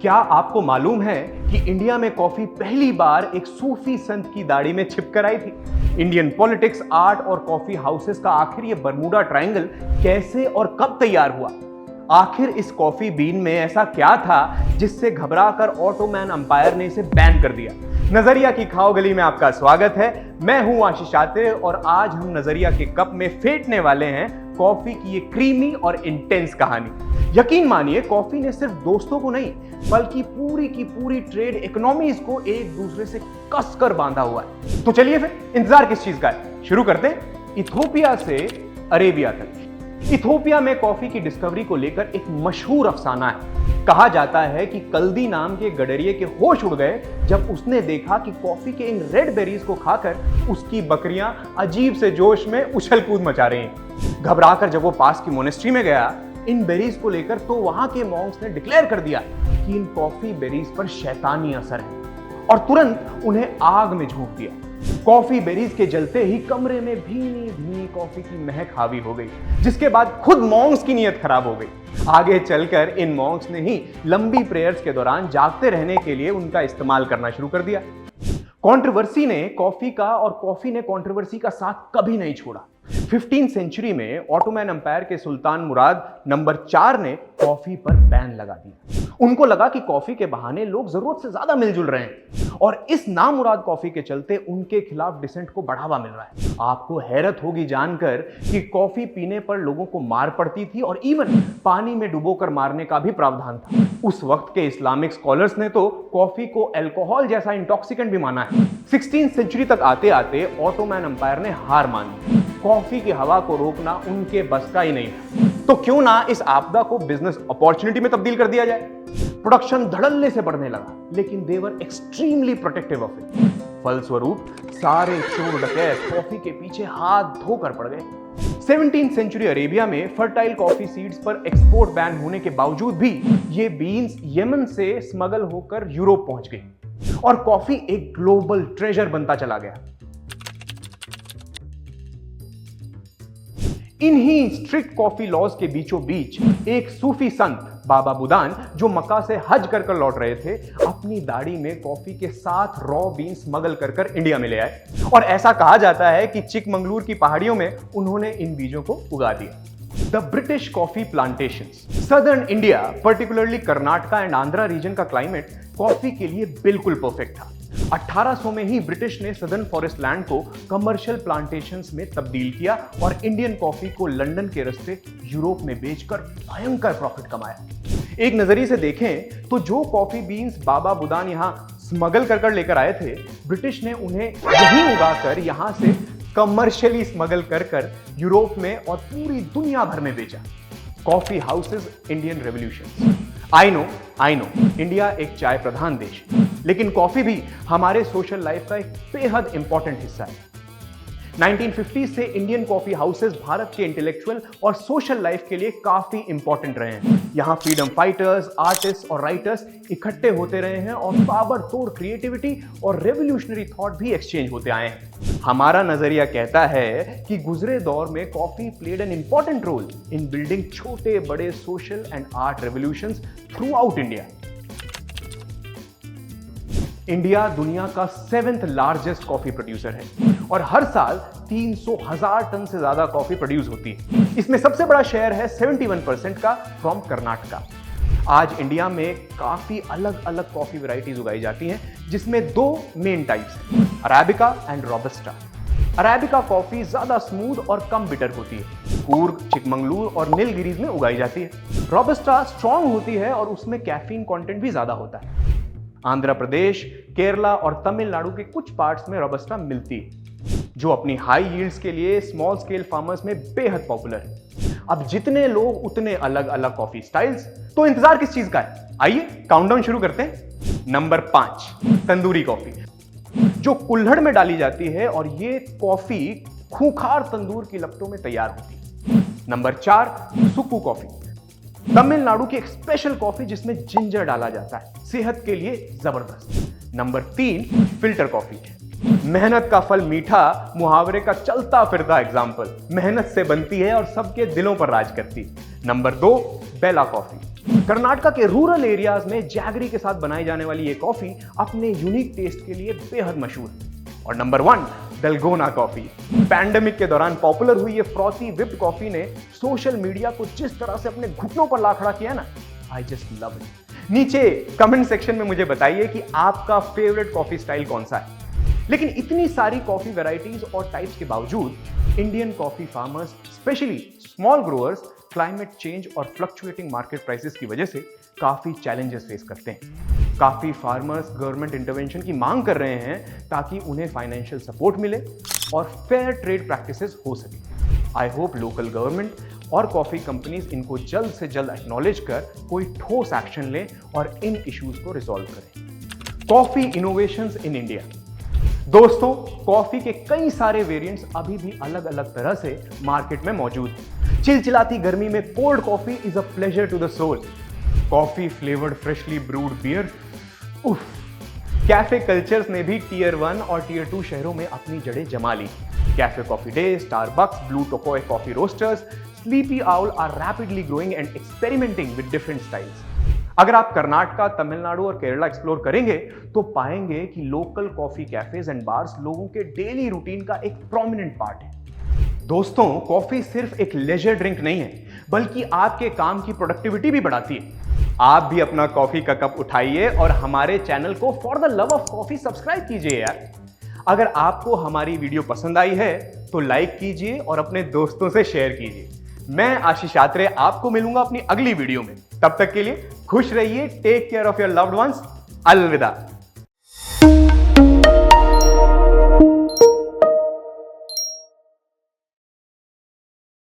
क्या आपको मालूम है कि इंडिया में कॉफी पहली बार एक सूफी संत की दाढ़ी में छिपकर आई थी? इंडियन पॉलिटिक्स, आर्ट और कॉफी हाउसेस का आखिर ये बरमूडा ट्रायंगल कैसे और कब तैयार हुआ? आखिर इस कॉफी बीन में ऐसा क्या था जिससे घबराकर ऑटोमैन अंपायर ने इसे बैन कर दिया? नजरिया की खाओ गली में आपका स्वागत है। मैं हूं आशीष आते और आज हम नजरिया के कप में फेंटने वाले हैं कॉफी की ये क्रीमी और इंटेंस कहानी। यकीन मानिए, कॉफी ने सिर्फ दोस्तों को नहीं बल्कि पूरी की पूरी ट्रेड इकोनॉमीज को एक दूसरे से कसकर बांधा हुआ है। तो चलिए फिर इंतजार किस चीज का है, शुरू करते हैं इथियोपिया से अरेबिया तक। इथियोपिया में कॉफी की डिस्कवरी को लेकर एक मशहूर अफसाना है। कहा जाता है कि कल्दी नाम के गडरिये के होश उड़ गए जब उसने देखा कि कॉफी के इन रेड बेरीज को खाकर उसकी बकरियां अजीब से जोश में उछल कूद मचा रही हैं। घबराकर जब वो पास की मोनेस्ट्री में गया इन बेरीज को लेकर, तो वहां के मॉन्क्स ने डिक्लेयर कर दिया कि इन कॉफी बेरीज पर शैतानी असर है और तुरंत उन्हें आग में झोंक दिया। कॉफी बेरीज के जलते ही कमरे में भीनी भीनी कॉफी की महक हावी हो गई, जिसके बाद खुद मॉन्क्स की नीयत खराब हो गई। आगे चलकर इन मॉन्क्स ने ही लंबी प्रेयर्स के दौरान जागते रहने के लिए उनका इस्तेमाल करना शुरू कर दिया। कंट्रोवर्सी ने कॉफी का और कॉफी ने कंट्रोवर्सी का साथ कभी नहीं छोड़ा। 15वीं सेंचुरी में ऑटोमैन अंपायर के सुल्तान मुराद नंबर 4 ने कॉफी पर बैन लगा दिया। उनको लगा कि कॉफी के बहाने लोग जरूरत से ज्यादा मिलजुल रहे हैं और इस नामुराद कॉफी के चलते उनके खिलाफ डिसेंट को बढ़ावा मिल रहा है। आपको हैरत होगी जानकर कि कॉफी पीने पर लोगों को मार पड़ती थी और इवन पानी में डुबोकर मारने का भी प्रावधान था। उस वक्त के इस्लामिक स्कॉलर्स ने तो कॉफी को अल्कोहल जैसा इंटॉक्सिकेंट भी माना है। 16वीं सेंचुरी तक आते आते ऑटोमैन अंपायर ने हार मान ली। कॉफी की हवा को रोकना उनके बस का ही नहीं था। तो क्यों ना इस आपदा को बिजनेस अपॉर्चुनिटी में तब्दील कर दिया जाए। प्रोडक्शन धड़ल्ले से बढ़ने लगा, लेकिन they were extremely protective of it. फलस्वरूप सारे चोर डकैत कॉफी के पीछे हाथ धोकर पड़ गए। 17वीं सेंचुरी अरेबिया में फर्टाइल कॉफी सीड्स पर एक्सपोर्ट बैन होने के बावजूद भी ये बीन्स यमन से स्मगल होकर यूरोप पहुंच गई और कॉफी एक ग्लोबल ट्रेजर बनता चला गया। इन्हीं स्ट्रिक्ट कॉफी लॉज के बीचों बीच एक सूफी संत बाबा बुदान, जो मक्का से हज कर लौट रहे थे, अपनी दाढ़ी में कॉफी के साथ रॉ बीन स्मगल कर इंडिया में ले आए और ऐसा कहा जाता है कि चिकमंगलूर की पहाड़ियों में उन्होंने इन बीजों को उगा दिया। The British coffee plantations. Southern India, particularly Karnataka and Andhra region का क्लाइमेट कॉफी के लिए बिल्कुल परफेक्ट था। 1800 में ही ब्रिटिश ने सदर्न फॉरेस्ट लैंड को कमर्शियल प्लांटेशंस में तब्दील किया और इंडियन कॉफी को लंदन के रास्ते यूरोप में बेचकर भयंकर प्रॉफिट कमाया। एक नजरिए से देखें तो जो कॉफी बीन्स बाबा बुदान यहां स्मगल कर लेकर आए थे, ब्रिटिश ने उन्हें यहीं उगाकर यहां से कमर्शियली स्मगल कर यूरोप में और पूरी दुनिया भर में बेचा। Coffee houses, Indian revolution. I know India एक चाय प्रधान देश है, लेकिन कॉफी भी हमारे सोशल लाइफ का एक बेहद इंपॉर्टेंट हिस्सा है। 1950 से इंडियन कॉफी हाउसेस भारत के इंटेलेक्चुअल और सोशल लाइफ के लिए काफी इंपॉर्टेंट रहे हैं। यहाँ फ्रीडम फाइटर्स, आर्टिस्ट और राइटर्स इकट्ठे होते रहे हैं और ताबड़तोड़ क्रिएटिविटी और रेवोल्यूशनरी थॉट भी एक्सचेंज होते आए हैं। हमारा नजरिया कहता है कि गुजरे दौर में coffee played an important role in building छोटे बड़े social and art revolutions throughout India. India दुनिया का 7th लार्जेस्ट कॉफी प्रोड्यूसर है और हर साल 300,000 टन से ज्यादा कॉफी प्रोड्यूस होती है। इसमें सबसे बड़ा शेयर है 71% का फ्रॉम कर्नाटका। आज इंडिया में काफी अलग अलग कॉफी वैरायटीज उगाई जाती हैं, जिसमें 2 मेन टाइप्स हैं, arabica and robusta. Arabica coffee ज्यादा स्मूथ और कम बिटर होती है। कूर्ग, चिकमंगलूर और नीलगिरीज में उगाई जाती है। रोबस्टा स्ट्रॉन्ग होती है और उसमें कैफीन कंटेंट भी ज्यादा होता है। आंध्र प्रदेश, केरला और तमिलनाडु के कुछ पार्ट्स में रोबस्टा मिलती है, जो अपनी हाई यील्ड्स के लिए स्मॉल स्केल फार्मर्स में बेहद पॉपुलर है। अब जितने लोग उतने अलग अलग कॉफी स्टाइल्स, तो इंतजार किस चीज का है? आइए काउंटडाउन शुरू करते हैं। नंबर 5, तंदूरी कॉफी, जो कुल्हड़ में डाली जाती है और ये कॉफी खूंखार तंदूर की लपटों में तैयार होती है। नंबर 4, सुक्कू कॉफी, तमिलनाडु की एक स्पेशल कॉफी जिसमें जिंजर डाला जाता है, सेहत के लिए जबरदस्त। नंबर 3, फिल्टर कॉफी, मेहनत का फल मीठा मुहावरे का चलता फिरता एग्जाम्पल। मेहनत से बनती है और सबके दिलों पर राज करती है। नंबर 2, बेला कॉफी, कर्नाटका के रूरल एरियाज में जैगरी के साथ बनाई जाने वाली ये कॉफी अपने यूनिक टेस्ट के लिए बेहद मशहूर है। और नंबर 1 डलगोना कॉफी। पैंडेमिक के दौरान पॉपुलर हुई ये फ्रॉथी व्हिप्ड कॉफी ने सोशल मीडिया को जिस तरह से अपने घुटनों पर ला खड़ा किया ना, आई जस्ट लव इट। नीचे कमेंट सेक्शन में मुझे बताइए कि आपका फेवरेट कॉफी स्टाइल कौन सा है। लेकिन इतनी सारी कॉफी वैरायटीज और टाइप्स के बावजूद Indian coffee farmers, specially small growers, climate change और फ्लक्चुएटिंग मार्केट प्राइसेस की वजह से काफी चैलेंजेस फेस करते हैं। काफी फार्मर्स गवर्नमेंट इंटरवेंशन की मांग कर रहे हैं ताकि उन्हें फाइनेंशियल सपोर्ट मिले और फेयर ट्रेड प्रैक्टिसेस हो सके। आई होप लोकल गवर्नमेंट और कॉफी कंपनीज इनको जल्द से जल्द एक्नॉलेज कर कोई ठोस एक्शन लें और इन इश्यूज को रिजॉल्व करें। Coffee innovations in India. दोस्तों, कॉफी के कई सारे वेरिएंट्स अभी भी अलग अलग तरह से मार्केट में मौजूद हैं। चिलचिलाती गर्मी में cold coffee is a pleasure to the soul. Coffee flavoured freshly brewed beer, उफ। कैफे कल्चर्स ने भी टियर 1 और टियर 2 शहरों में अपनी जड़ें जमा ली। Cafe coffee day, Starbucks, blue Tokai coffee roasters, sleepy owl are rapidly growing and experimenting with different styles. अगर आप कर्नाटका, तमिलनाडु और केरला एक्सप्लोर करेंगे तो पाएंगे कि local coffee cafes and bars लोगों के डेली रूटीन का एक प्रोमिनेंट पार्ट है। दोस्तों, कॉफी सिर्फ एक लेजर ड्रिंक नहीं है, बल्कि आपके काम की प्रोडक्टिविटी भी बढ़ाती है। आप भी अपना कॉफी का कप उठाइए और हमारे चैनल को for the love of coffee subscribe कीजिए यार। अगर आपको हमारी वीडियो पसंद आई है तो लाइक कीजिए और अपने दोस्तों से शेयर कीजिए। मैं आशीष आत्रे आपको मिलूंगा अपनी अगली वीडियो में। तब तक के लिए खुश रहिए। Take care of your loved ones. अलविदा।